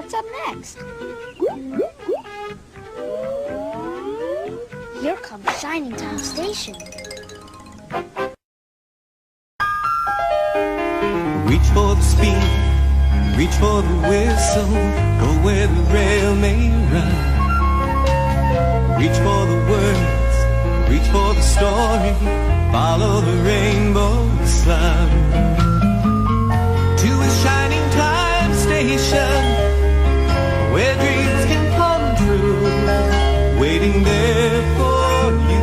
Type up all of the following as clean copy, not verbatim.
What's up next? Here comes Shining Time Station. Reach for the speed, reach for the whistle, go where the rail may run. Reach for the words, reach for the story, follow the rainbow sun. To a shining time station, where dreams can come true, waiting there for you.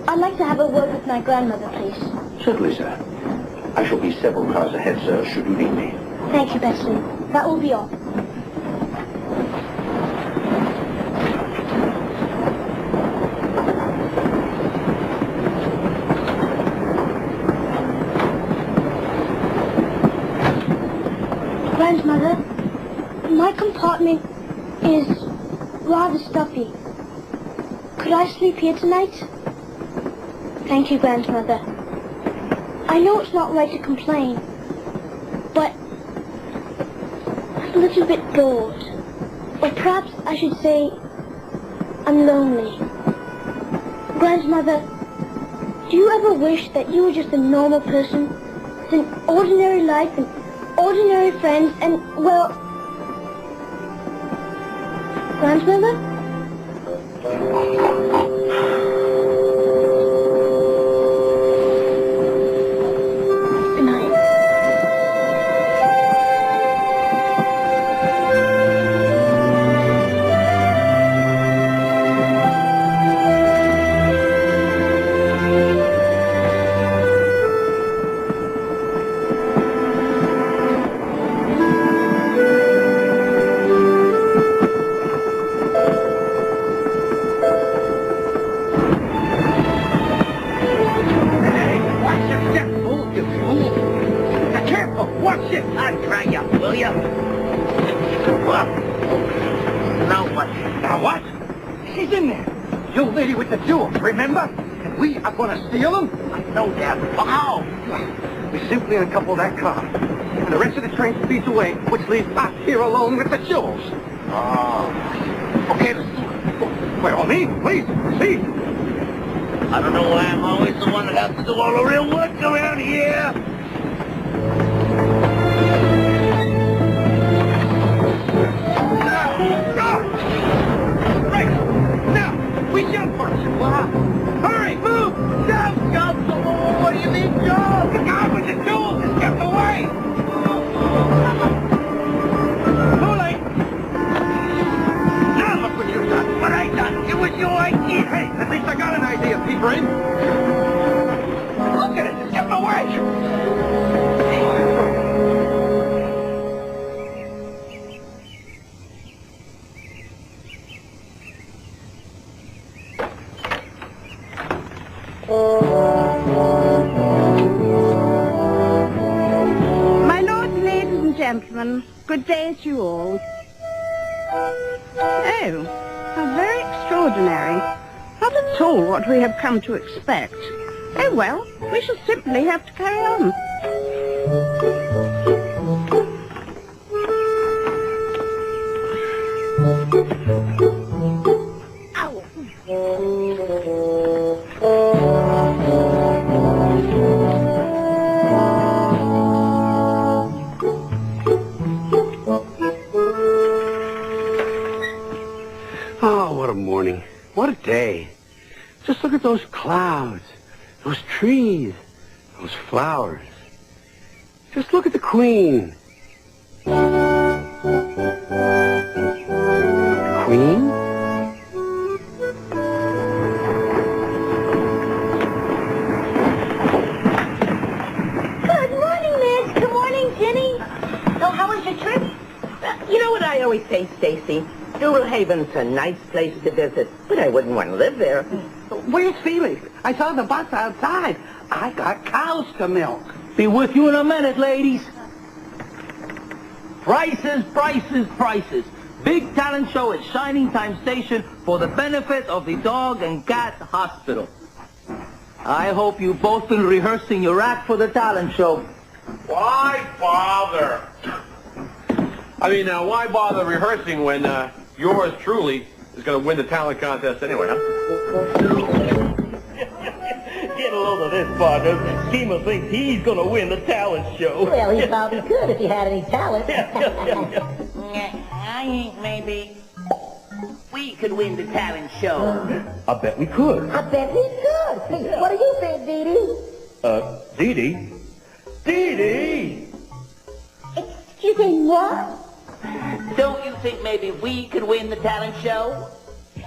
I'd like to have a word with my grandmother, please. Certainly, sir. I shall be several cars ahead, sir, should you need me. Thank you, Becky. That will be all. Grandmother, my compartment is rather stuffy. Could I sleep here tonight? Thank you, Grandmother. I know it's not right to complain, but I'm a little bit bored. Or perhaps I should say I'm lonely. Grandmother, do you ever wish that you were just a normal person with an ordinary life and ordinary friends and, well... Grandmother? Simply uncouple that car, and the rest of the train speeds away, which leaves us here alone with the jewels. Oh. Okay, let's do it. Wait, on me, please, see. I don't know why I'm always the one that has to do all the real work around here. Right, now, we jump first. Wow. Hurry, move! Jump! What do you mean, jump? The car with the jewels is kept away! Too late! Now look what you've done. What I done, it was your idea. Hey, at least I got an idea, P-Brain. Look at it, it's getting away! Gentlemen, good day to you all. Oh, how very extraordinary. Not at all what we have come to expect. Oh well, we shall simply have to carry on. What a day. Just look at those clouds, those trees, those flowers. Just look at the Queen. Queen? Good morning, Miss. Good morning, Ginny. I always say, Stacy, Doodle Haven's a nice place to visit, but I wouldn't want to live there. Where's Felix? I saw the bus outside. I got cows to milk. Be with you in a minute, ladies. Prices, prices, prices. Big talent show at Shining Time Station for the benefit of the Dog and Cat Hospital. I hope you've both been rehearsing your act for the talent show. Why bother? I mean, why bother rehearsing when yours truly is going to win the talent contest anyway, huh? Get a load of this, partner. Schemer thinks he's going to win the talent show. Well, he probably could if he had any talent. I think maybe we could win the talent show. I bet we could. I bet we could. Hey, what do you think, Dee Dee? Dee Dee? Dee Dee! Excuse me, what? Don't you think maybe we could win the talent show?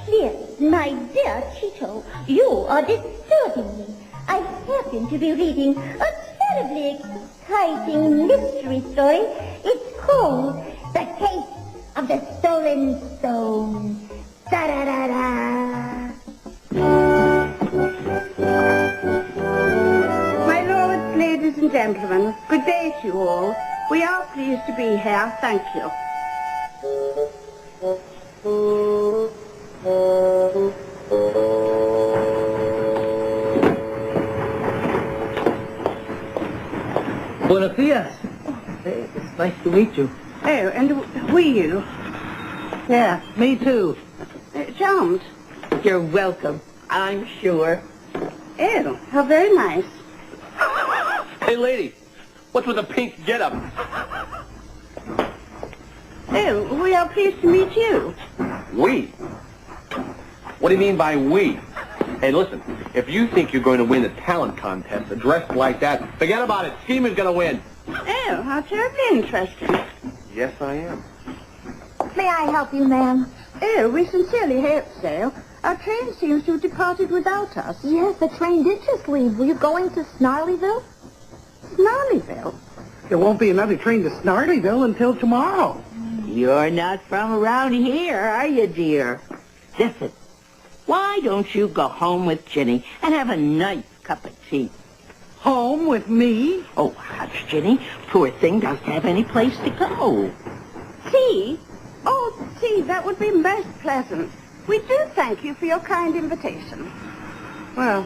Yes, my dear Cheeto, you are disturbing me. I happen to be reading a terribly exciting mystery story. It's called The Case of the Stolen Stone. Da-da-da-da. My lords, ladies and gentlemen, good day to you all. We are pleased to be here. Thank you. Buenos dias. Hey, it's nice to meet you. Oh, and who are you? Yeah, me too. Charmed. You're welcome, I'm sure. Oh, how very nice. Hey, lady, what's with the pink getup? Oh, we are pleased to meet you. We? What do you mean by we? Hey, listen, if you think you're going to win the talent contest dressed like that, forget about it. Schemer's going to win. Oh, how terribly interesting. Yes, I am. May I help you, ma'am? Oh, we sincerely hope so. Our train seems to have departed without us. Yes, the train did just leave. Were you going to Snarlyville? Snarlyville? There won't be another train to Snarlyville until tomorrow. You're not from around here, are you, dear? Listen, why don't you go home with Ginny and have a nice cup of tea? Home with me? Oh, hush, Ginny. Poor thing doesn't have any place to go. Tea? Oh, tea, that would be most pleasant. We do thank you for your kind invitation. Well,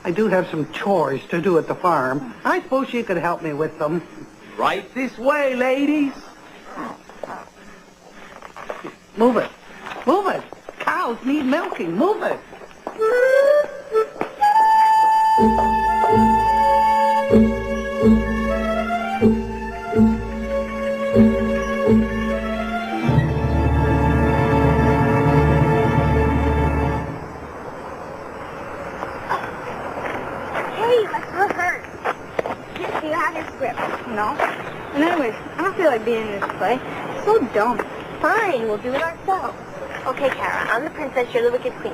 I do have some chores to do at the farm. I suppose you could help me with them. Right this way, ladies. Move it. Move it. Cows need milking. Move it. Hey, let's rehearse. Here, do you have your script? No? And anyways, I don't feel like being in this play. It's so dumb. Fine, we'll do it ourselves. Okay, Kara, I'm the princess, you're the wicked queen.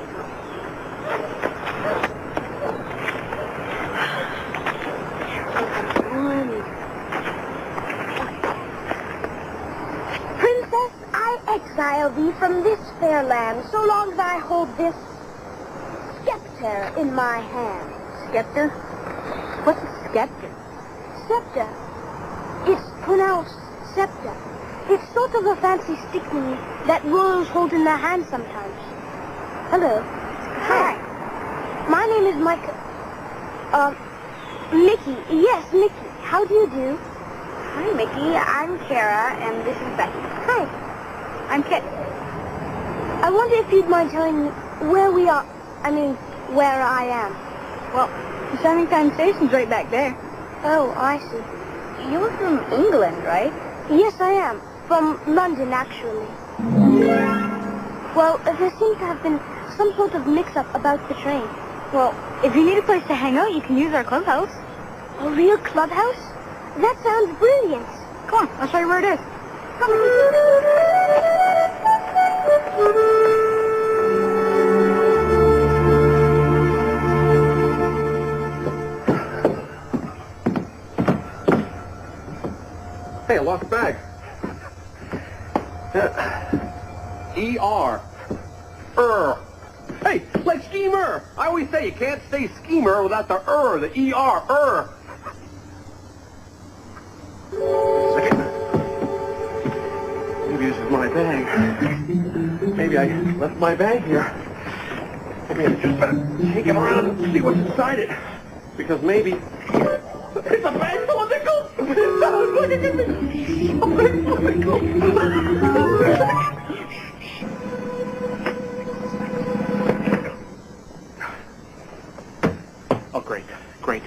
Princess, I exile thee from this fair land, so long as I hold this scepter in my hand. Scepter? What's a scepter? Scepter. It's pronounced scepter. It's sort of a fancy stick thingy that royals hold in their hands sometimes. Hello. Hi. My name is Micah. Mickey. Yes, Mickey. How do you do? Hi, Mickey. I'm Kara, and this is Becky. Hi. I'm Kit. I wonder if you'd mind telling me where we are. I mean, where I am. Well, the Shining Time Station's right back there. Oh, I see. You're from England, right? Yes, I am. From London, actually. Well, there seems to have been some sort of mix-up about the train. Well, if you need a place to hang out, you can use our clubhouse. A real clubhouse? That sounds brilliant. Come on, I'll show you where it is. Come Hey, I lost the bag. E-R. Hey, like schemer. I always say you can't say schemer without the the E-R, Second. Maybe this is my bag. Maybe I left my bag here. Maybe I just better take him around and see what's inside it. Because maybe it's a bag full of nickels. Oh, great, great.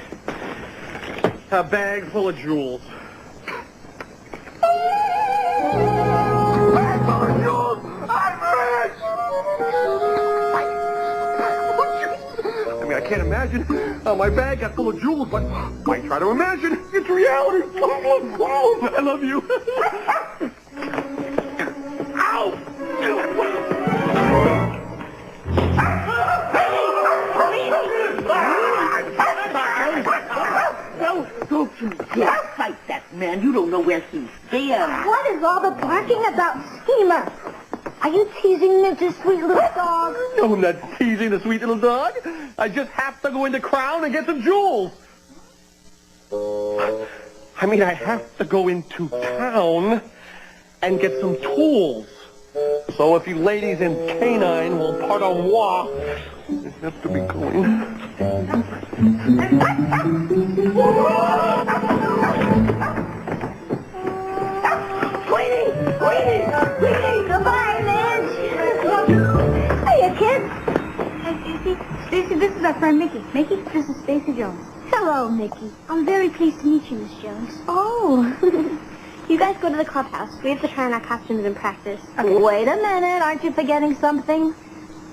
A bag full of jewels. Bag full of jewels! I'm rich! I mean, I can't imagine how my bag got full of jewels, but I try to imagine. It's reality. I love you. Ow! Don't you dare fight that man. You don't know where he's been. What is all the barking about, schemer? Are you teasing Mr. Sweet Little Dog? No, I'm not teasing the sweet little dog. I just have to go into Crown and get some jewels. I mean, I have to go into town and get some tools. So if you ladies in canine will pardon moi, I have to be going. Queenie! Goodbye, Midge! Hiya, kids! Hi, Stacy. Stacy, this is our friend Mickey. Mickey, this is Stacy Jones. Hello, Mickey. I'm very pleased to meet you, Miss Jones. Oh. You guys go to the clubhouse. We have to try on our costumes and practice. Okay. Wait a minute. Aren't you forgetting something?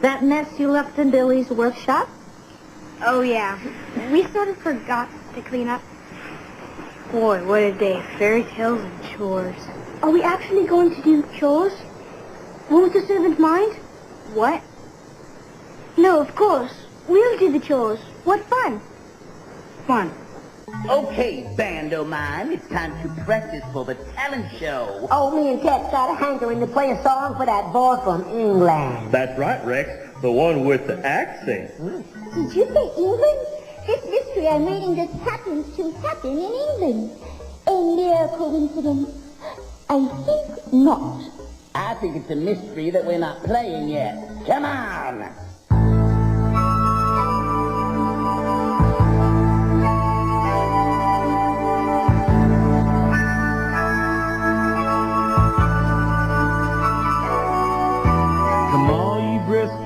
That mess you left in Billy's workshop? Oh, yeah. We sort of forgot to clean up. Boy, what a day. Fairy tales and chores. Are we actually going to do chores? Won't the servant mind? What? No, of course. We'll do the chores. What fun. Fun. Okay, band o' mine, it's time to practice for the talent show. Oh, me and Ted started hankering to play a song for that boy from England. That's right, Rex. The one with the accent. Did you say England? This mystery I'm reading just happens to happen in England. A mere coincidence? I think not. I think it's a mystery that we're not playing yet. Come on!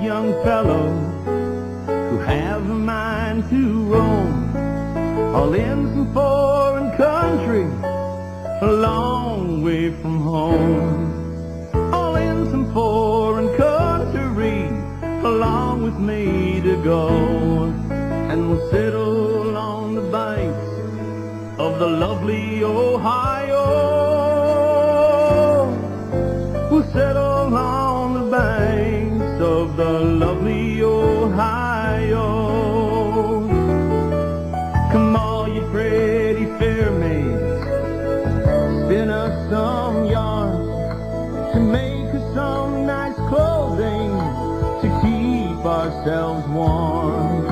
Young fellows who have a mind to roam, all in some foreign country, a long way from home. All in some foreign country, along with me to go, and we'll settle on the banks of the lovely Ohio. We'll settle on the banks of the lovely Ohio. Come all you pretty fair maids, spin us some yarn to make us some nice clothing to keep ourselves warm.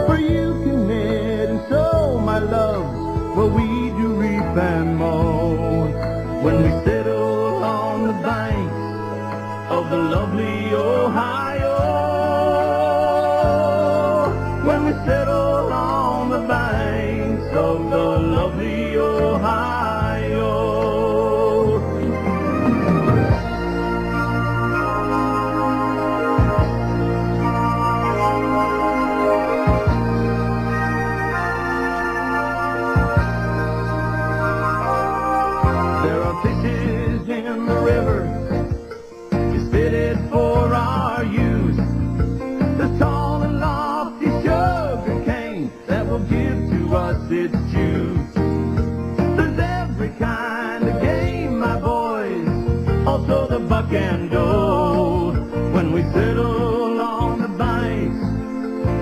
For you can knit and sew, my loves, while we do reap and mow. When we settle on the banks of the lovely Ohio, when we settle on the banks of the lovely Ohio. There are fishes in the river fitted for our use. The tall and lofty sugar cane that will give to us its juice. There's every kind of game, my boys, also the buck and doe. When we settle on the banks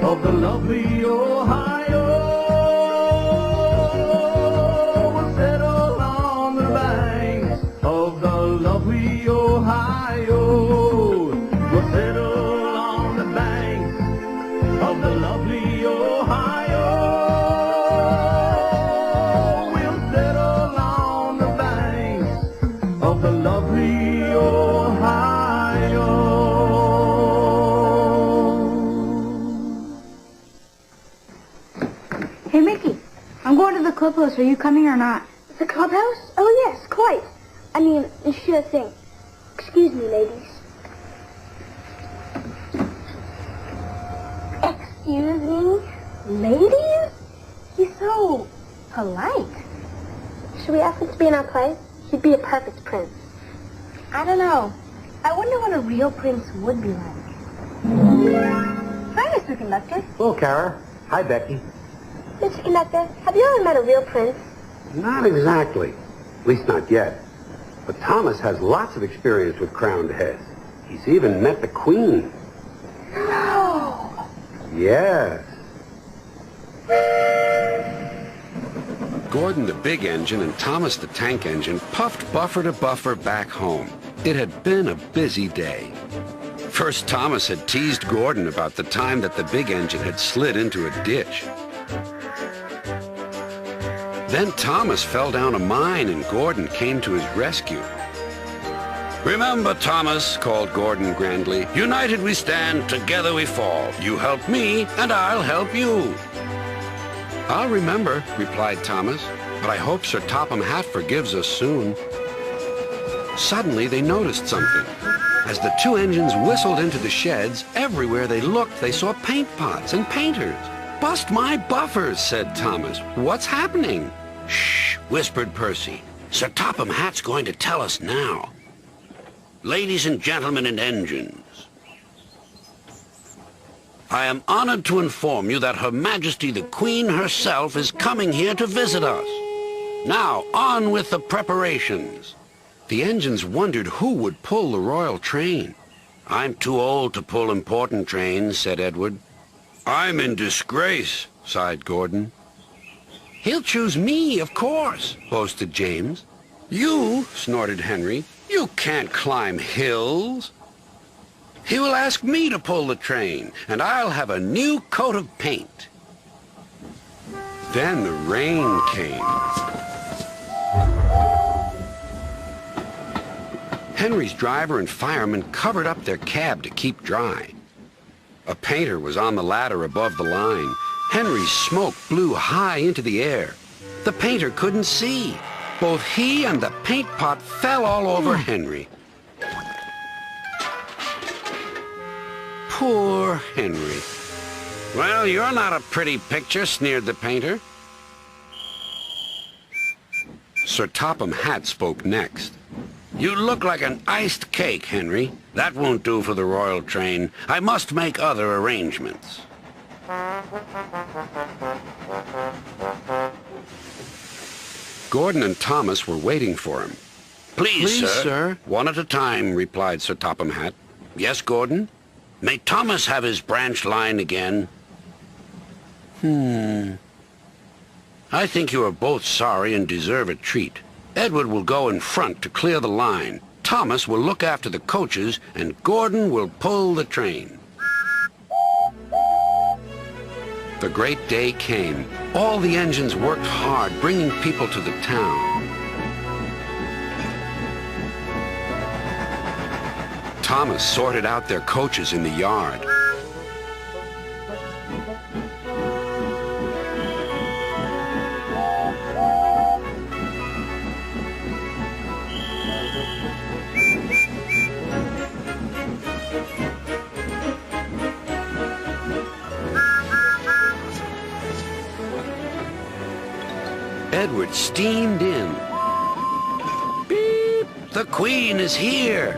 of the lovely Ohio, we'll settle on the banks of the lovely Ohio. Mickey, I'm going to the clubhouse. Are you coming or not? The clubhouse? Oh, yes, quite. I mean, sure thing. Excuse me, ladies. Excuse me? Ladies? He's so polite. Should we ask him to be in our play? He'd be a perfect prince. I don't know. I wonder what a real prince would be like. Hi, Mr. Conductor. Hello, Kara. Hi, Becky. Mr. Conductor, have you ever met a real prince? Not exactly. At least not yet. But Thomas has lots of experience with crowned heads. He's even met the Queen. No. Yes. Gordon the big engine and Thomas the tank engine puffed buffer to buffer back home. It had been a busy day. First, Thomas had teased Gordon about the time that the big engine had slid into a ditch. Then Thomas fell down a mine and Gordon came to his rescue. "Remember, Thomas," called Gordon grandly, "united we stand, together we fall. You help me, and I'll help you." "I'll remember," replied Thomas, "but I hope Sir Topham Hatt forgives us soon." Suddenly they noticed something. As the two engines whistled into the sheds, everywhere they looked, they saw paint pots and painters. "Bust my buffers," said Thomas. "What's happening?" "Shh," whispered Percy. "Sir Topham Hatt's going to tell us now. Ladies and gentlemen and engines, I am honored to inform you that Her Majesty the Queen herself is coming here to visit us. Now, on with the preparations." The engines wondered who would pull the royal train. "I'm too old to pull important trains," said Edward. "I'm in disgrace," sighed Gordon. "He'll choose me, of course," boasted James. "You," snorted Henry, "you can't climb hills." "He will ask me to pull the train, and I'll have a new coat of paint." Then the rain came. Henry's driver and fireman covered up their cab to keep dry. A painter was on the ladder above the line. Henry's smoke blew high into the air. The painter couldn't see. Both he and the paint pot fell all over Henry. Poor Henry. "Well, you're not a pretty picture," sneered the painter. Sir Topham Hatt spoke next. "You look like an iced cake, Henry. That won't do for the royal train. I must make other arrangements." Gordon and Thomas were waiting for him. Please, sir. "One at a time," replied Sir Topham Hatt. "Yes, Gordon? May Thomas have his branch line again?" "I think you are both sorry and deserve a treat. Edward will go in front to clear the line. Thomas will look after the coaches, and Gordon will pull the train." The great day came. All the engines worked hard, bringing people to the town. Thomas sorted out their coaches in the yard. Edward steamed in. "Beep! The Queen is here!"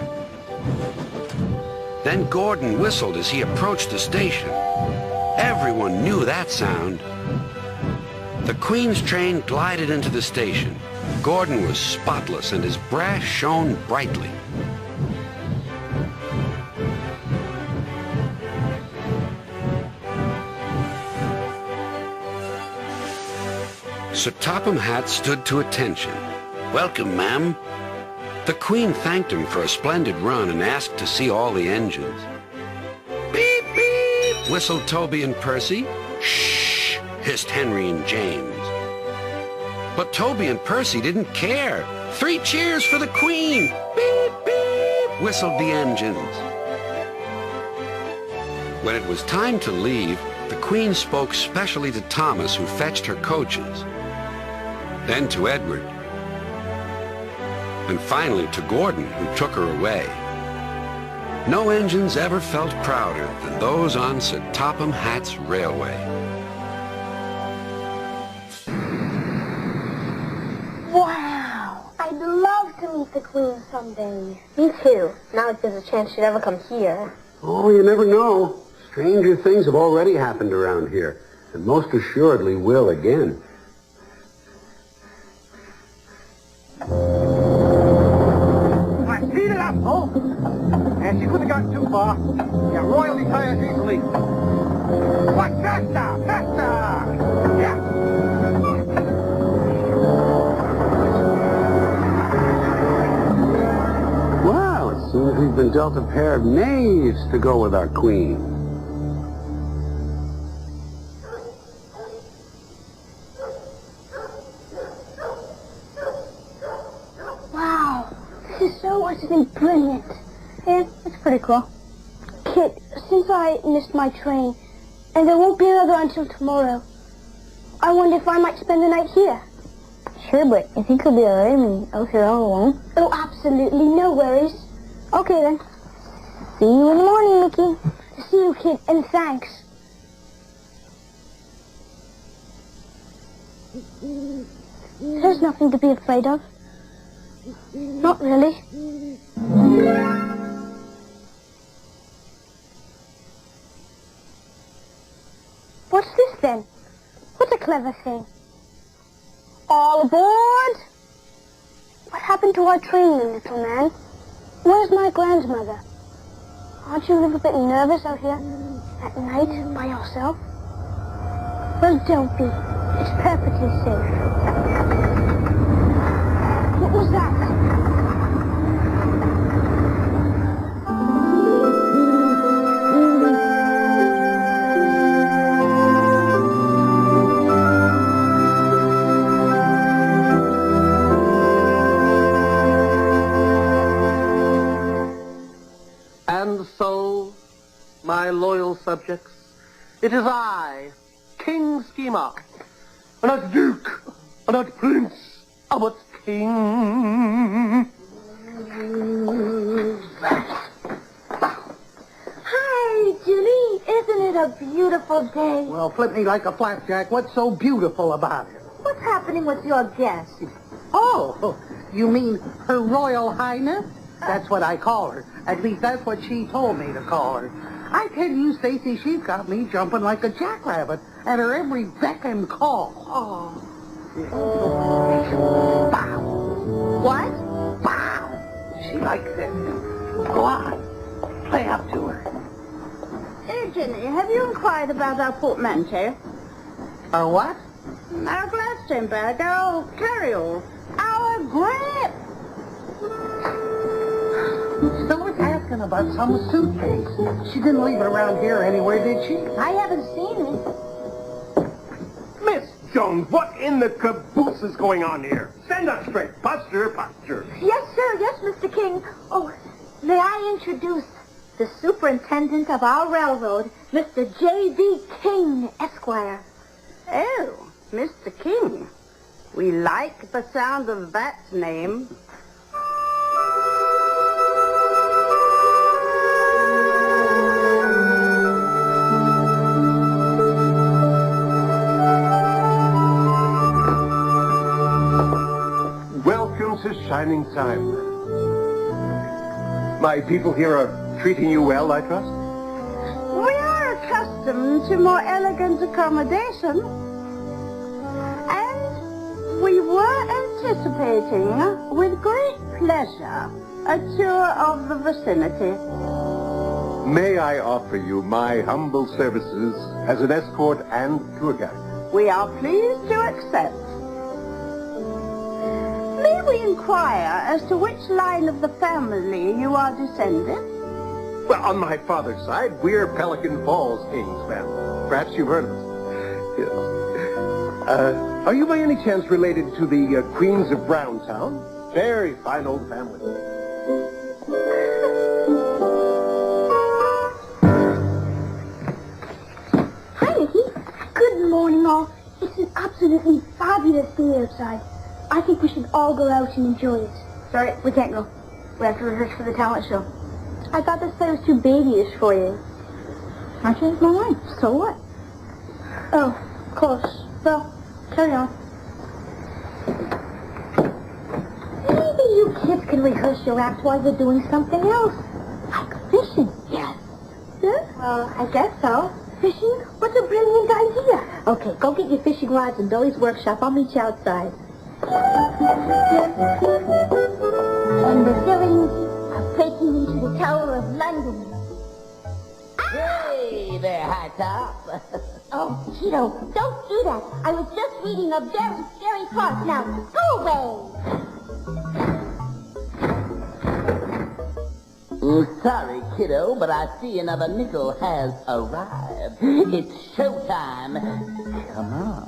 Then Gordon whistled as he approached the station. Everyone knew that sound. The Queen's train glided into the station. Gordon was spotless and his brass shone brightly. Sir Topham Hatt stood to attention. "Welcome, ma'am." The Queen thanked him for a splendid run and asked to see all the engines. "Beep, beep," whistled Toby and Percy. "Shh," hissed Henry and James. But Toby and Percy didn't care. "3 cheers for the Queen!" "Beep, beep," whistled the engines. When it was time to leave, The Queen spoke specially to Thomas, who fetched her coaches, then to Edward, and finally to Gordon, who took her away. No engines ever felt prouder than those on Sir Topham Hatt's railway. Wow! I'd love to meet the Queen someday. Me too. Now if there's a chance she'd ever come here. Oh, you never know. Stranger things have already happened around here, and most assuredly will again. I speed it up, oh! And she couldn't have gotten too far. Yeah, royalty tires easily. What? Faster! Faster! Yeah! Well, it seems we've been dealt a pair of knaves to go with our Queen. It's brilliant. Yeah, it's pretty cool. Kit, since I missed my train, and there won't be another until tomorrow, I wonder if I might spend the night here. Sure, but you think you'll be alright? I mean, out here all alone? Oh, absolutely. No worries. Okay, then. See you in the morning, Mickey. See you, Kit, and thanks. There's nothing to be afraid of. Not really. What's this then? What a clever thing. All aboard! What happened to our training, little man? Where's my grandmother? Aren't you a little bit nervous out here at night by yourself? Well, don't be. It's perfectly safe. What was that? And so, my loyal subjects, it is I, King Schema, not Duke, not Prince, but King. Hi, Ginny. Isn't it a beautiful day? Well, flip me like a flapjack. What's so beautiful about it? What's happening with your guest? Oh, you mean Her Royal Highness? That's what I call her. At least that's what she told me to call her. I tell you, Stacy, she's got me jumping like a jackrabbit at her every beck and call. Oh. Bow. What? Bow. She likes it. Go on. Play up to her. Hey, Ginny, have you inquired about our portmanteau? Our what? Our Gladstone bag, our carry-all, our grip. Still was asking about some suitcase. She didn't leave it around here anywhere, did she? I haven't seen it. Miss Jones, what in the caboose is going on here? Stand up straight. Posture, posture. Yes, sir. Yes, Mr. King. Oh, may I introduce the superintendent of our railroad, Mr. J.B. King, Esquire. Oh, Mr. King. We like the sound of that name. Welcome to Shining Time. My people here are treating you well, I trust? We are accustomed to more elegant accommodation. And we were anticipating, with great pleasure, a tour of the vicinity. May I offer you my humble services as an escort and tour guide? We are pleased to accept. May we inquire as to which line of the family you are descended? Well, on my father's side, we're Pelican Falls King's family. Perhaps you've heard of us. Yes. Are you by any chance related to the Queens of Browntown? Very fine old family. Hi, simply fabulous day outside. I think we should all go out and enjoy it. Sorry, we can't go. We have to rehearse for the talent show. I thought this play was too babyish for you. I changed my mind. So what? Oh, of course. Well, carry on. Maybe you kids can rehearse your act while you're doing something else. Like fishing. Yes. Yeah? Well, I guess so. Fishing? What a brilliant idea. Okay, go get your fishing rods in Billy's workshop. I'll meet you outside. And the villains are breaking into the Tower of London. Hey there, High Top. Oh, Cheeto, don't do that. I was just reading a very scary part. Now, go away. Sorry, kiddo, but I see another nickel has arrived. It's showtime. Come on.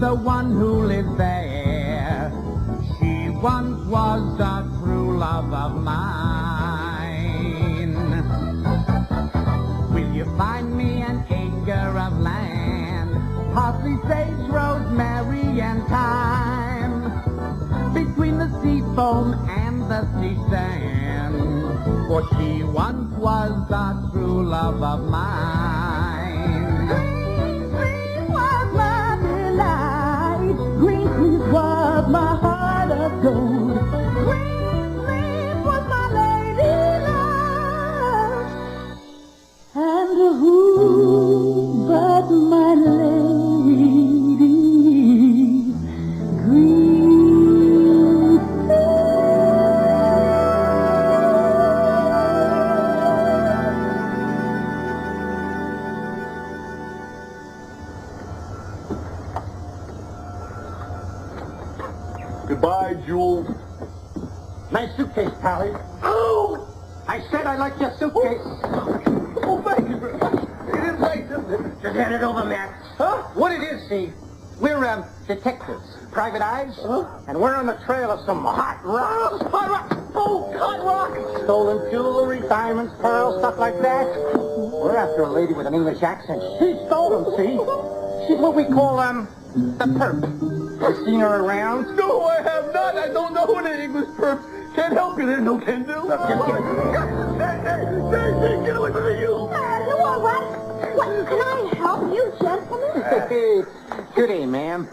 The one who lives there, she once was a true love of mine. Will you find me an acre of land, parsley, sage, rosemary, and thyme, between the sea foam and the sea sand, for she once was a true love of mine. Green leaf was my heart of gold. Green leaf was my lady love. And who but my lady? Green Goodbye, Jules. Nice suitcase, Pally. Oh! I said I like your suitcase. Oh, thank you very much. It is nice, isn't it? Just hand it over, Max. Huh? What it is, see, we're detectives, private eyes, and we're on the trail of some hot rocks. Hot rock! Oh, hot rock! Stolen jewelry, diamonds, pearls, stuff like that. We're after a lady with an English accent. She stole them, see? She's what we call, the perp. You seen her around? No, I have not. I don't know any English perps. Can't help you. There's no can do. Look, just give it to me. Hey, get away from me, you. You all right? What, can I help you, gentlemen? Good day, ma'am.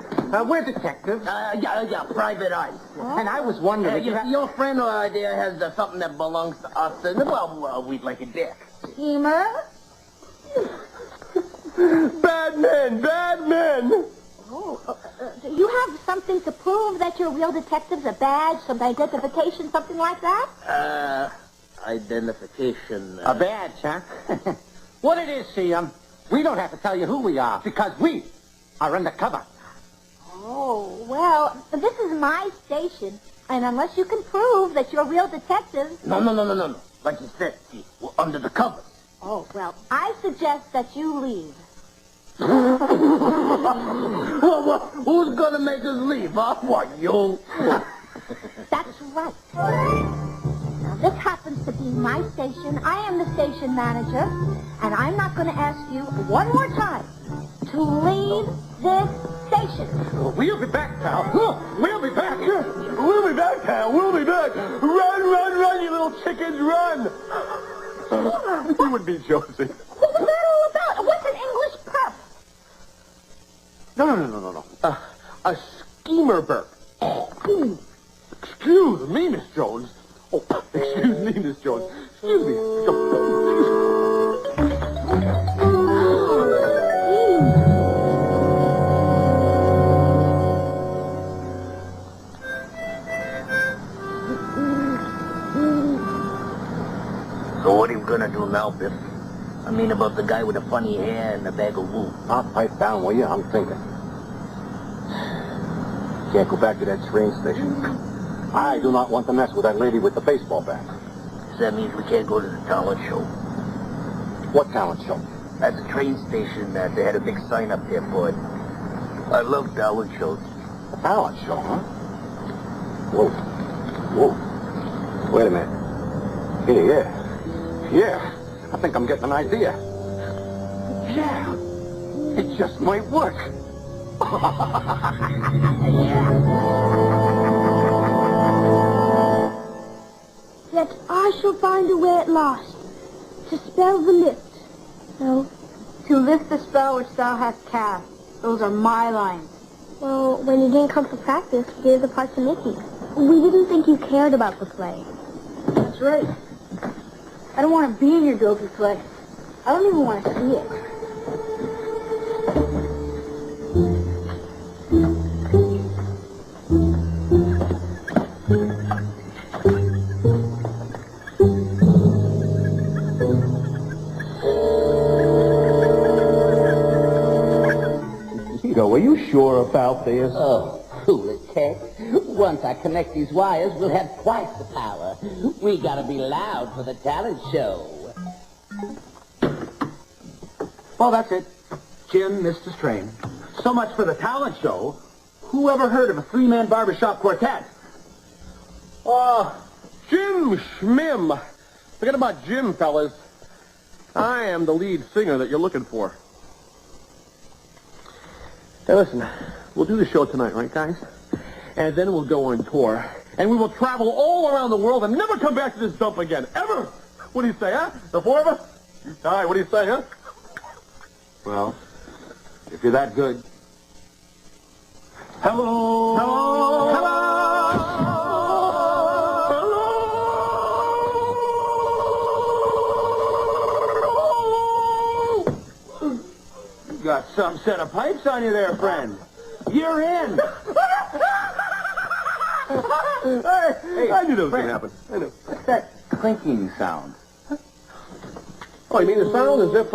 We're detectives. Yeah, private eyes. And I was wondering... Your friend there has something that belongs to us. Well, we'd like it back. Schemer? Bad men, bad men. Oh, do you have something to prove that you're real detectives? A badge, some identification, something like that? Identification. A badge, huh? What it is, see, we don't have to tell you who we are, because we are undercover. Oh, well, this is my station. And unless you can prove that you're real detectives... No. Like you said, see, we're under the covers. Oh, well, I suggest that you leave. Well, who's gonna make us leave, huh? What, you? That's right. Now, this happens to be my station. I am the station manager. And I'm not going to ask you one more time to leave this station. We'll be back, pal. We'll be back. We'll be back, pal. We'll be back. Run, you little chickens, run. You would be Josie. What was that all about? What's an English perp? No. A schemer burp. Excuse me, Miss Jones. Oh, excuse me, Miss Jones. Excuse me. So what are you gonna do now, Biff? I mean about the guy with the funny hair and the bag of wool. I'll pipe down, will you? I'm thinking. Can't go back to that train station. I do not want to mess with that lady with the baseball bat. So that means we can't go to the talent show. What talent show? At the train station, they had a big sign up there for it. I love talent shows. A talent show, huh? Whoa. Wait a minute. Yeah. I think I'm getting an idea. Yeah. It just might work. Yet I shall find a way at last to spell the lift. No. To lift the spell which thou hast cast. Those are my lines. Well, when you didn't come for practice, we gave the part to Mickey. We didn't think you cared about the play. That's right. I don't want to be in your dopey play. I don't even want to see it. Are you sure about this? Oh, fool it, Ted. Once I connect these wires, we'll have twice the power. We gotta be loud for the talent show. Well, that's it. Jim missed his train. So much for the talent show. Who ever heard of a three-man barbershop quartet? Jim Schmim. Forget about Jim, fellas. I am the lead singer that you're looking for. Hey, listen, we'll do the show tonight, right, guys? And then we'll go on tour. And we will travel all around the world and never come back to this dump again. Ever! What do you say, huh? The four of us? All right, what do you say, huh? Well, if you're that good. Hello! Hello! Hello! Got some set of pipes on you there, friend. You're in. Hey, I knew that was going to happen. I knew. What's that clinking sound? Oh, you mean the sound as if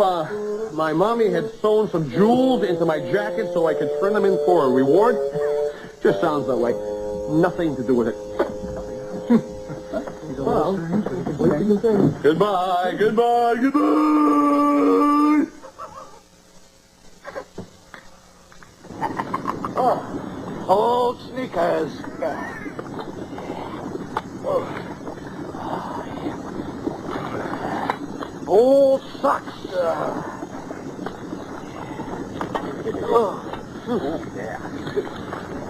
my mommy had sewn some jewels into my jacket so I could turn them in for a reward? Just sounds that way. Nothing to do with it. Well, goodbye, goodbye, goodbye. Old sneakers. Old socks.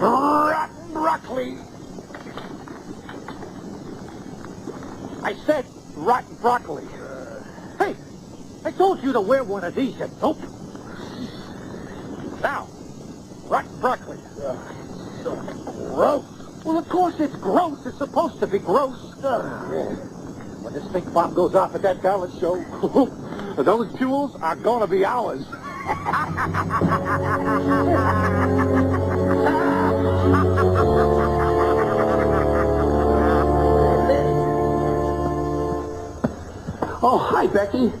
Rotten broccoli. I said rotten broccoli. Hey, I told you to wear one of these, you dope. Now, rotten broccoli. So gross. Well, of course it's gross. It's supposed to be gross. When this big bomb goes off at that talent show, those jewels are going to be ours. Oh, hi, Becky.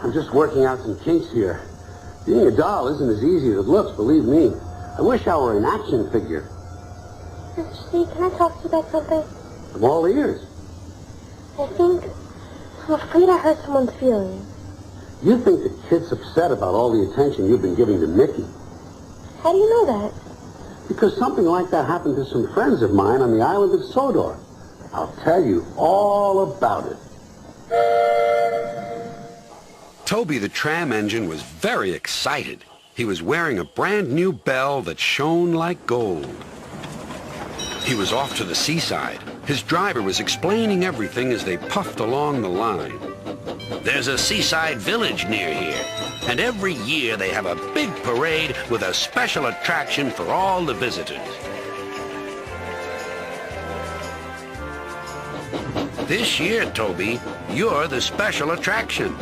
I'm just working out some kinks here. Being a doll isn't as easy as it looks, believe me. I wish I were an action figure. Mr. C, can I talk to you about something? I'm all ears. I'm afraid I hurt someone's feelings. You think the kid's upset about all the attention you've been giving to Mickey? How do you know that? Because something like that happened to some friends of mine on the island of Sodor. I'll tell you all about it. Toby the tram engine was very excited. He was wearing a brand new bell that shone like gold. He was off to the seaside. His driver was explaining everything as they puffed along the line. There's a seaside village near here, and every year they have a big parade with a special attraction for all the visitors. This year, Toby, you're the special attraction.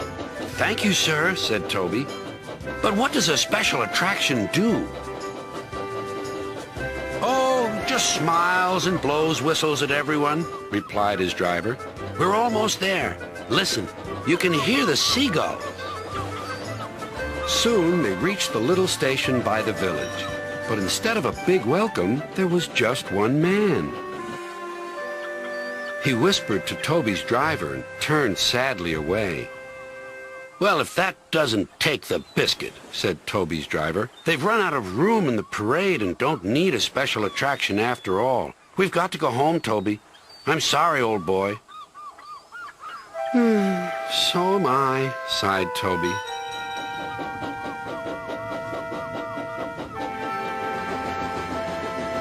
Thank you, sir, said Toby. But what does a special attraction do? Oh, just smiles and blows whistles at everyone, replied his driver. We're almost there. Listen, you can hear the seagulls. Soon they reached the little station by the village. But instead of a big welcome, there was just one man. He whispered to Toby's driver and turned sadly away. Well, if that doesn't take the biscuit, said Toby's driver. They've run out of room in the parade and don't need a special attraction after all. We've got to go home, Toby. I'm sorry, old boy. So am I, sighed Toby.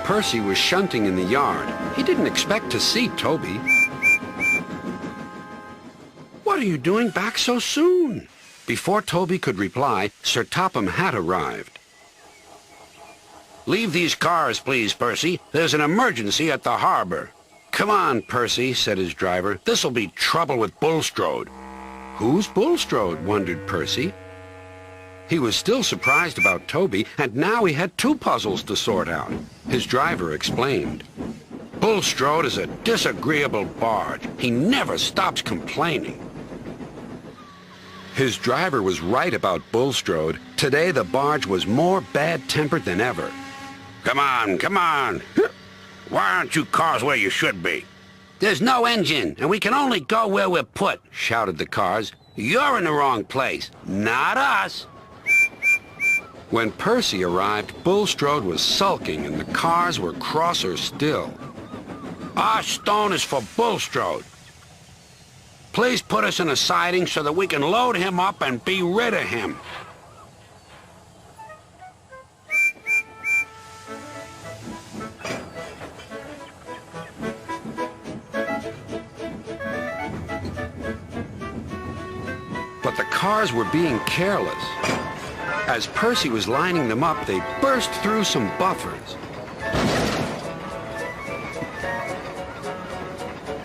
Percy was shunting in the yard. He didn't expect to see Toby. What are you doing back so soon? Before Toby could reply, Sir Topham had arrived. Leave these cars, please, Percy. There's an emergency at the harbor. Come on, Percy, said his driver. This'll be trouble with Bulstrode. Who's Bulstrode? Wondered Percy. He was still surprised about Toby, and now he had two puzzles to sort out. His driver explained. Bulstrode is a disagreeable barge. He never stops complaining. His driver was right about Bulstrode. Today the barge was more bad-tempered than ever. Come on, come on. Why aren't you cars where you should be? There's no engine, and we can only go where we're put, shouted the cars. You're in the wrong place, not us. When Percy arrived, Bulstrode was sulking and the cars were crosser still. Our stone is for Bulstrode. Please put us in a siding so that we can load him up and be rid of him. But the cars were being careless. As Percy was lining them up, they burst through some buffers.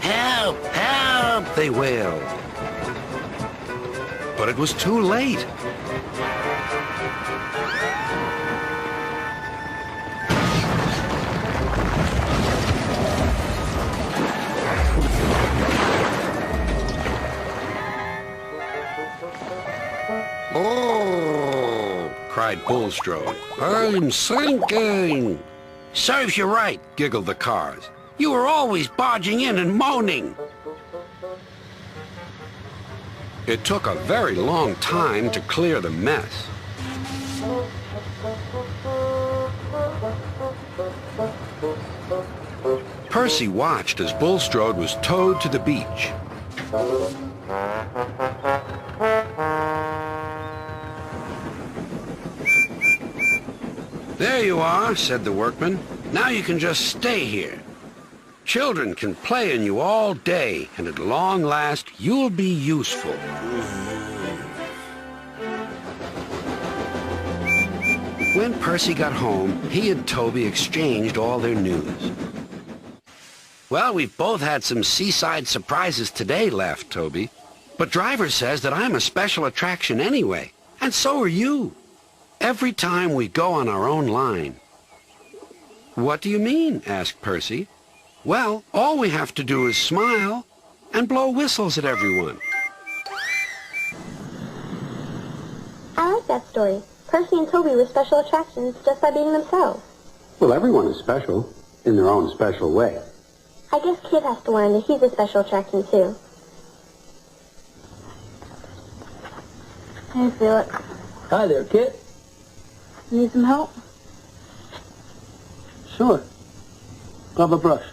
Help! Help! They wailed. But it was too late. Oh! Cried Bulstrode. I'm sinking! Serves you right, giggled the cars. You were always barging in and moaning. It took a very long time to clear the mess. Percy watched as Bulstrode was towed to the beach. There you are, said the workman. Now you can just stay here. Children can play in you all day, and at long last, you'll be useful. When Percy got home, he and Toby exchanged all their news. Well, we've both had some seaside surprises today, laughed Toby. But Driver says that I'm a special attraction anyway, and so are you. Every time we go on our own line. What do you mean? Asked Percy. Well, all we have to do is smile and blow whistles at everyone. I like that story. Percy and Toby were special attractions just by being themselves. Well, everyone is special in their own special way. I guess Kid has to learn that he's a special attraction, too. Hey, Felix. Hi there, Kid. Need some help? Sure. Grab a brush.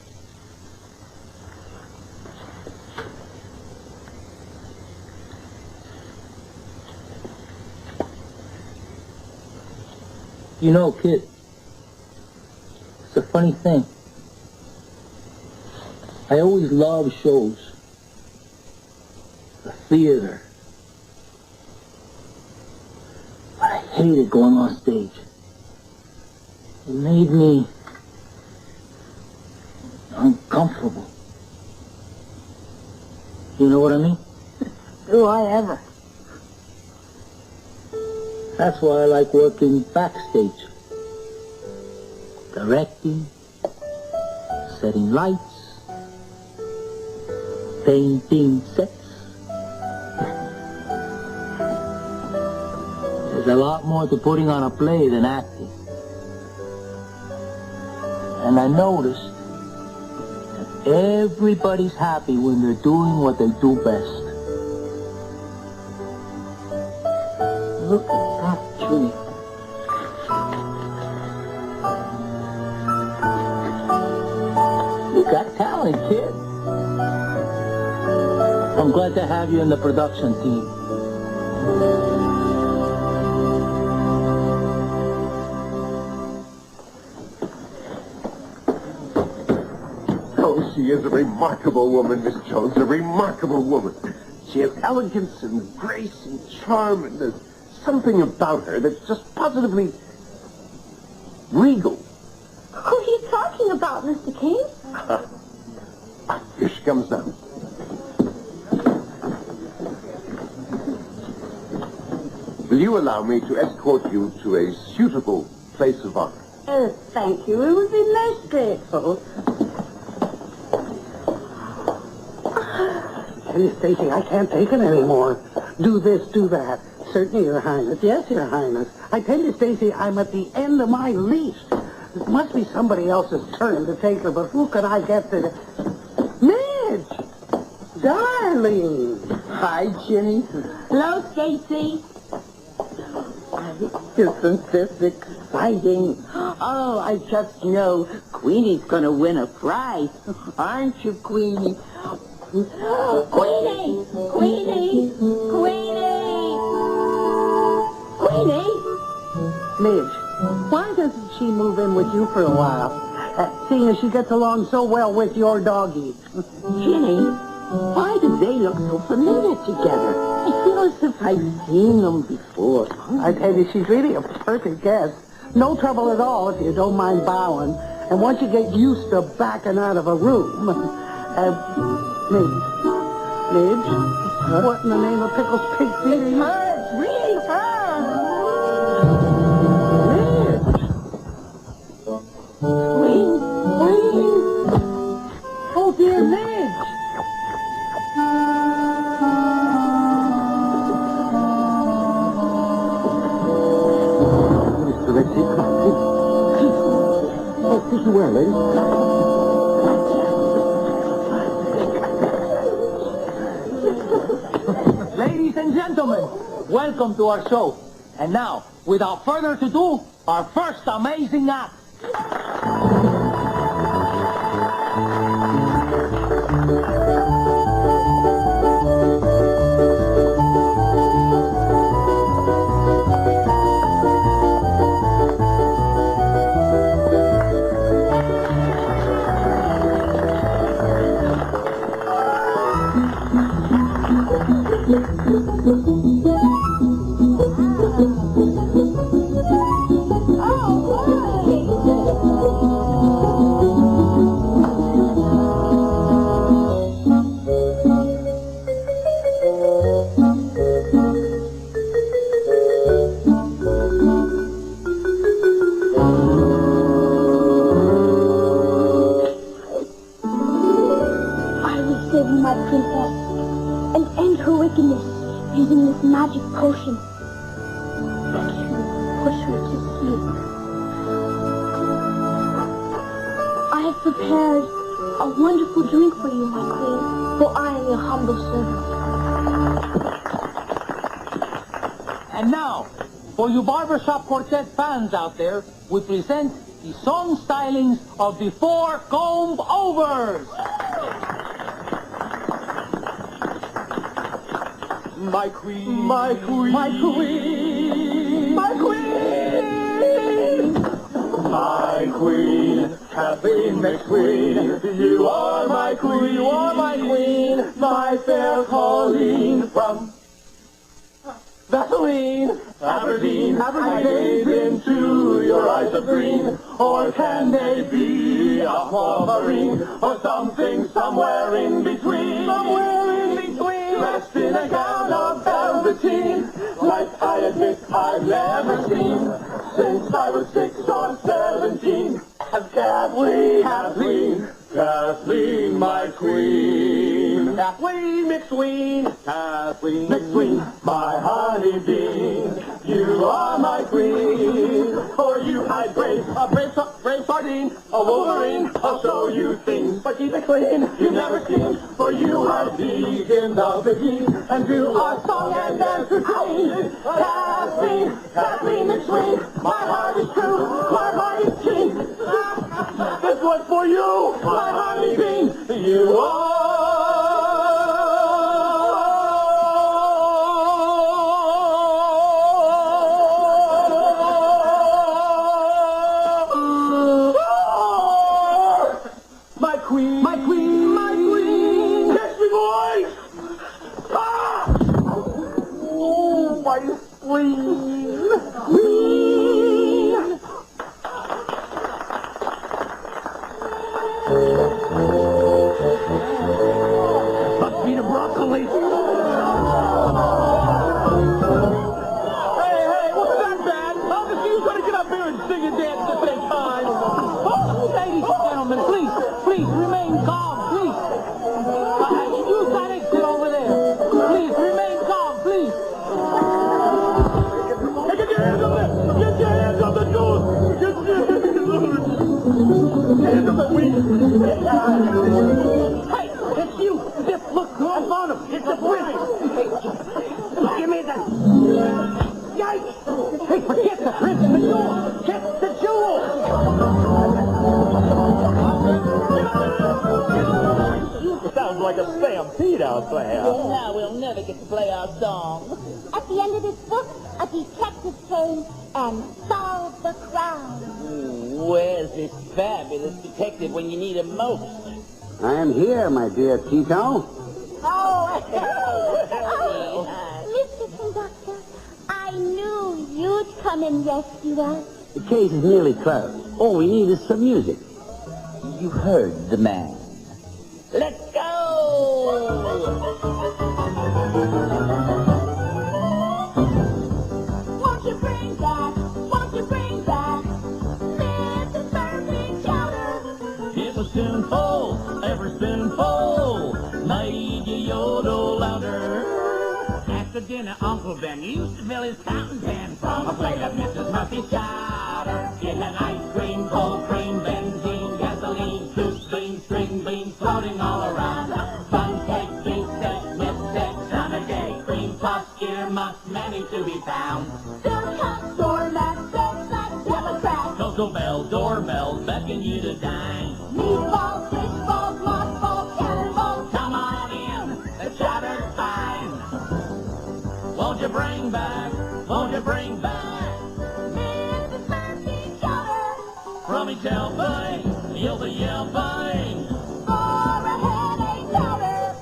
You know, Kid, it's a funny thing. I always loved shows. The theater. But I hated going on stage. It made me uncomfortable. You know what I mean? Do I ever? That's why I like working backstage. Directing, setting lights, painting sets. There's a lot more to putting on a play than acting. And I noticed that everybody's happy when they're doing what they do best. Look at that tree. You got talent, kid. I'm glad to have you in the production team. Oh, she is a remarkable woman, Miss Jones, a remarkable woman. She has elegance and grace and charm, and there's something about her that's just positively regal. Who are you talking about, Mr. King? Here she comes down. Will you allow me to escort you to a suitable place of honor? Oh, thank you. It would be most grateful. Tell you, Stacy, I can't take it anymore. Do this, do that. Certainly, Your Highness. Yes, Your Highness. I tell you, Stacy, I'm at the end of my leash. It must be somebody else's turn to take her, but who could I get to... Midge! Darling! Hi, Ginny. Hello, Stacy. Isn't this exciting? Oh, I just know Queenie's gonna win a prize. Aren't you, Queenie? Queenie! Queenie! Queenie! Queenie! Midge, why doesn't she move in with you for a while? Seeing as she gets along so well with your doggy. Ginny, why do they look so familiar together? I feel as if I've seen them before. I tell you, she's really a perfect guest. No trouble at all if you don't mind bowing. And once you get used to backing out of a room... Midge, what in the name of Pickles Pig feet are you... It's really fun! Midge! Oh, dear Midge! Mr. Lexi, oh, take you where, lady? Ladies and gentlemen, welcome to our show. And now, without further ado, our first amazing act. push her to sleep. I have prepared a wonderful drink for you, my queen, for I am your humble servant. And now, for you barbershop quartet fans out there, we present the song stylings of the 4 comb-overs. My queen, my queen, my queen, my queen, my queen, Kathleen McQueen, you are my queen, you are my queen, my fair Colleen from Vaseline, Aberdeen, I gaze into your eyes of green, or can they be aquamarine, or something somewhere in between, dressed in a gown of velveteen, like I admit I've never seen, since I was 6 or 17, as Kathleen, Kathleen, Kathleen, my queen. Kathleen McSween, Kathleen McSween, my honey bean. You are my queen. For you I'd brave a brave sardine, a wolverine. I'll show you things, but keep it clean. You never seen, for you are vegan of the heat, and do our song and dance routine. Kathleen, Kathleen McSween, my heart is true, my heart is keen. This one's for you, my honey bean. You are. My queen, my queen, my queen. Catch me, boys. Ah! Oh, my spleen. Queen. Must be the broccoli. Hey, what's that, Dad? I'll just you trying to get up here and sing and dance at the same time. Oh, ladies and gentlemen, please remain calm, please. You gotta sit over there. Please remain calm, please. Hey, get your hands up there. Get your hands up the goose. Get your hands up the weed. Hey, it's you. Zip, look, I found him. It's the prince. Hey, give me that. Yikes. Hey, forget the prince and the jewel. Get the jewel. Sounds like a stampede out there. Now we'll never get to play our song. At the end of this book, a detective came and solved the crime. Where's this fabulous detective when you need him most? I am here, my dear Tito. Mr. Conductor, I knew you'd come and rescue us. The case is nearly closed. All we need is some music. You heard the man. Let's go! Won't you bring back Mrs. Perfect Chowder? It's a spoonful, every spoonful made you yodel louder. After dinner, Uncle Ben used to fill his fountain pen from a plate of Mrs. Murphy's chowder. It had ice cream, cold cream, benzene, gasoline, soup beans, string beans floating all around. Fun cake, beef steak, mystic, summer day, cream puffs, earmuffs, many to be found. Silk cup, doormat, bedside, Democrat. Cocoa bell, doorbell, beckon you to dine. Meatballs, fish balls, mothballs, cannonballs. Come on in, the chowder's fine. Won't you bring back Mrs. Perfect Chowder? from each helping, you'll be yelping. For a headache chowder.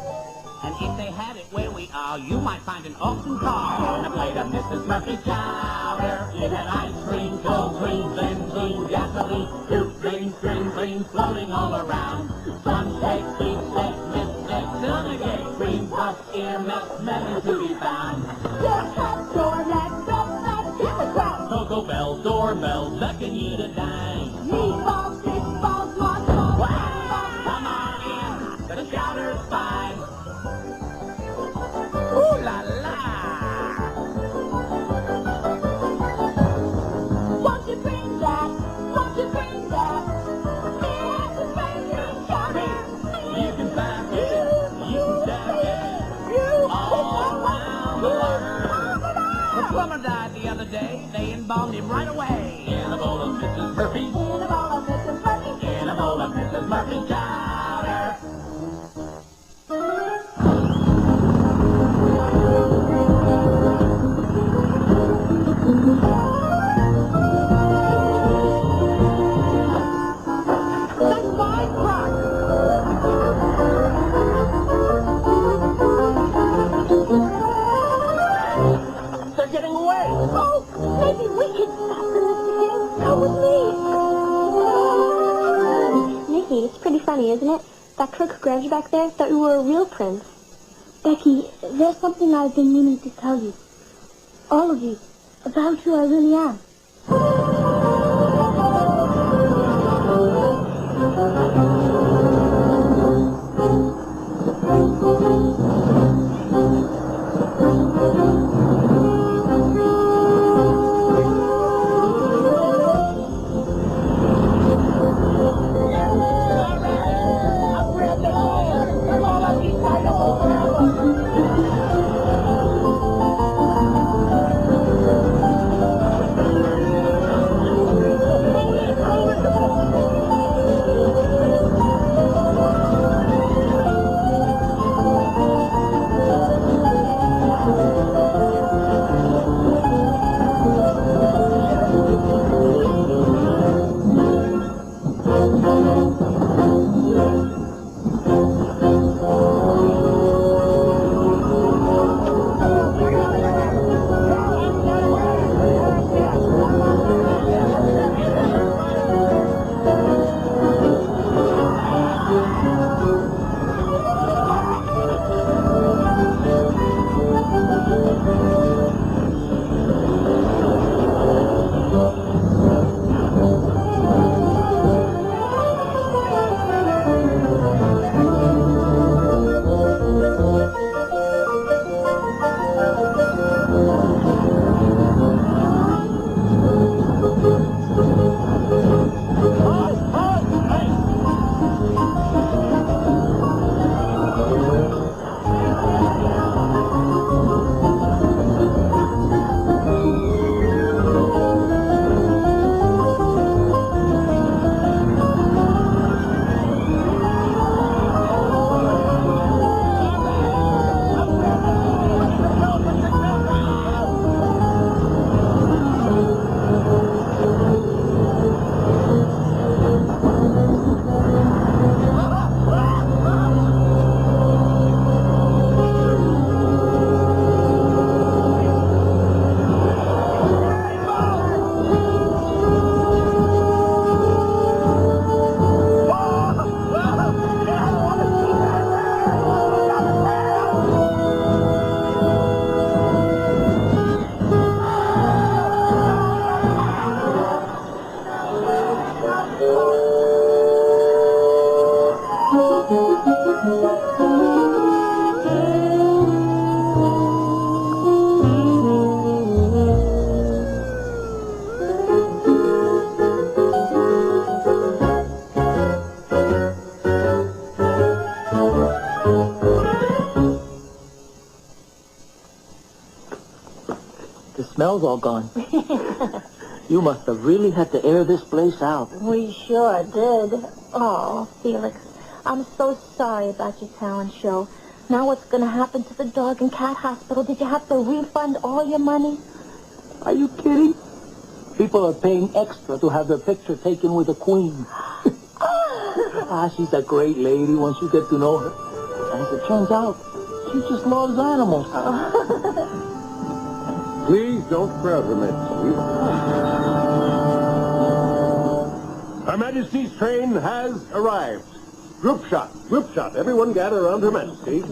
And if they had it where we are, you might find an auction car and a plate of Mrs. Murphy chowder. It had ice cream, cold cream, benzene, gasoline, soup beans, string beans floating all around. Some cake, beef steak, mystic, summer cake, cream puffs, earmuffs, many to be found. Silk cup, doormat, bedside, Democrat. Cocoa bell, doorbell, beckon you to dine. Meatballs, fish balls, mothballs. Come on in, the chowder's fine. Ooh la la! day, they embalmed him right away. In a bowl of Mrs. Murphy. In a bowl of Mrs. Murphy. In a bowl of Mrs. Murphy chowder. That's my crock. They're getting away. Oh, maybe we can stop them, Mr. King. Come with me. Nicky, it's pretty funny, isn't it? That crook who grabbed you back there thought you were a real prince. Becky, there's something I've been meaning to tell you. All of you. About who I really am. The smell's all gone. You must have really had to air this place out. We sure did. Oh, Felix, I'm so sorry about your talent show. Now what's going to happen to the dog and cat hospital? Did you have to refund all your money? Are you kidding? People are paying extra to have their picture taken with the queen. She's a great lady once you get to know her. And as it turns out, she just loves animals. Please don't crowd her, Majesty. Her Majesty's train has arrived. Group shot, everyone gather around Her Majesty.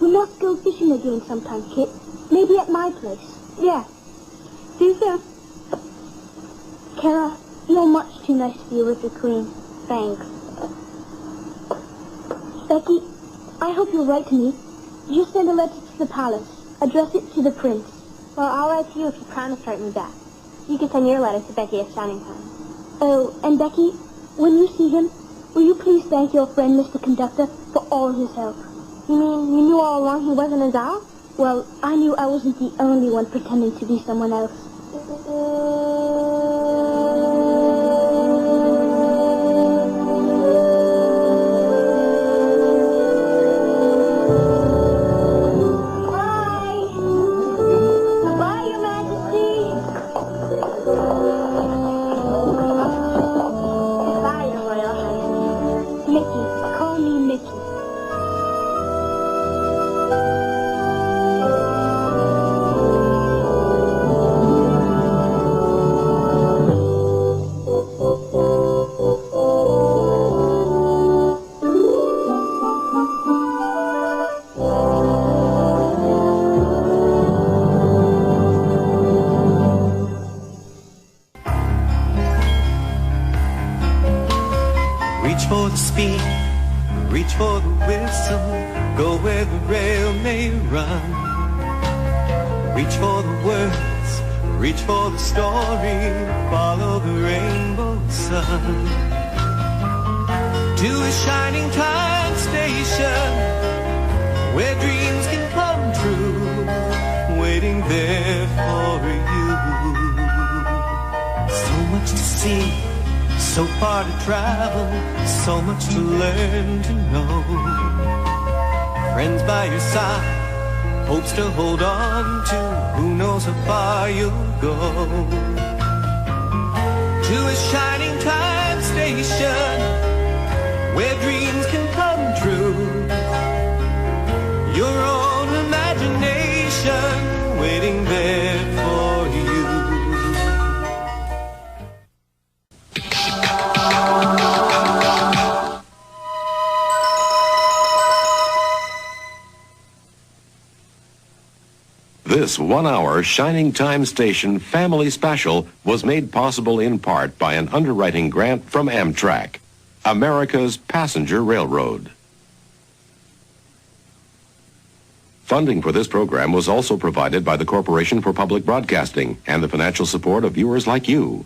We must go fishing again sometime, Kit. Maybe at my place. Yeah. See you soon. Kara, you're much too nice to be with the Queen. Thanks. Becky, I hope you'll write to me. You send a letter to the palace. Address it to the prince. Well, I'll write to you if you promise to write me back. You can send your letter to Becky at Shining Time. Oh, and Becky, when you see him, will you please thank your friend, Mr. Conductor, for all his help? You mean you knew all along he wasn't his owl? Well, I knew I wasn't the only one pretending to be someone else. Reach for the speed, reach for the whistle, go where the rail may run. Reach for the words, reach for the story, follow the rainbow sun. To a shining time station, where dreams can come true, waiting there for you. So much to see, so far to travel, so much to learn to know. Friends by your side, hopes to hold on to, who knows how far you'll go. To a shining time station, where dreams can come true. Your own imagination waiting there for you. This 1-hour Shining Time Station family special was made possible in part by an underwriting grant from Amtrak, America's passenger railroad. Funding for this program was also provided by the Corporation for Public Broadcasting and the financial support of viewers like you.